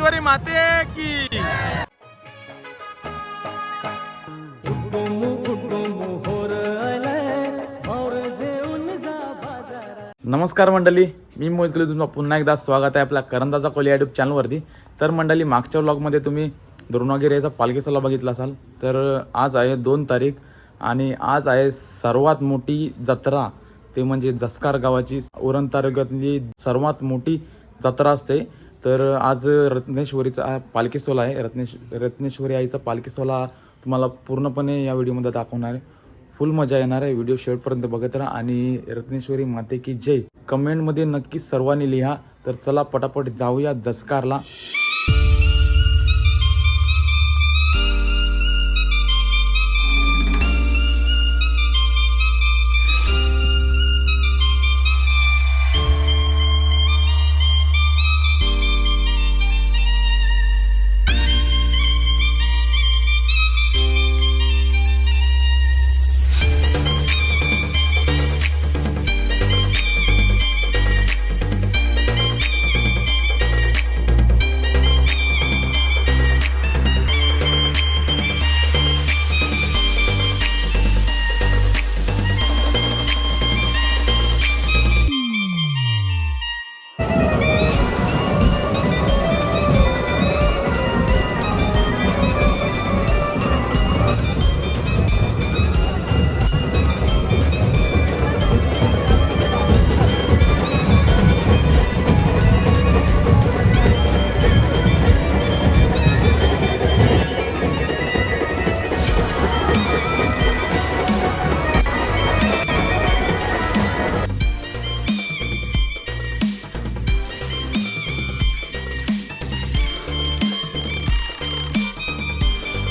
रत्नेश्वरी माते की। नमस्कार मंडळी, मी मोहित तुमचं पुन्हा एकदा स्वागत आहे आपल्या करंदाचा कोली यूट्यूब चॅनलवरती। तर मंडळी, मागच्या व्लॉगमध्ये तुम्ही द्रोणागिरीचा पालखी सोहळा बघितला असाल। तर आज आहे 2 तारीख आणि आज आहे सर्वात मोठी जत्रा, ते म्हणजे जसकार गावाची उरण तालुक्यातली सर्वात मोठी जत्रा असते। तर आज रत्नेश्वरीचा पालखी सोहळा आहे। रत्नेश्वरी आईचा पालखी सोहळा तुम्हाला पूर्णपणे या व्हिडिओमध्ये दाखवणार आहे। फुल मजा येणार आहे, व्हिडिओ शेवटपर्यंत बघत राहा आणि रत्नेश्वरी माते की जय कमेंटमध्ये नक्की सर्वांनी लिहा। तर चला पटापट जाऊया जसकारला।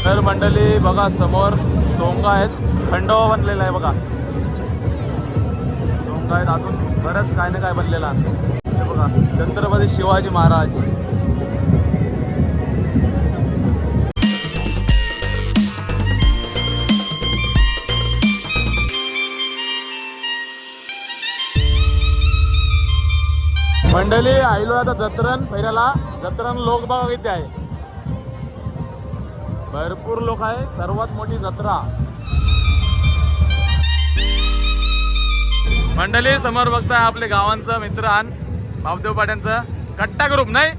तर मंडळी बघा, समोर सोंगा आहेत, खंडोबा बनलेला आहे बघा। सोंगा आहेत, अजून बरंच काय ना काय बनलेला आहे बघा। छत्रपती शिवाजी महाराज। मंडळी आईलो आता जत्रण फेऱ्याला। जत्रण लोक बघा किती आहे, भरपूर लोक आहे, सर्वात मोठी जत्रा। मंडळी समोर बघताय आपले गावांचं मित्रांन बापदेव पाट्यांचं कट्टा ग्रुप, नाही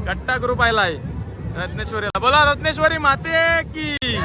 कट्टा ग्रुप आयला आहे रत्नेश्वरीला। बोला रत्नेश्वरी माते की।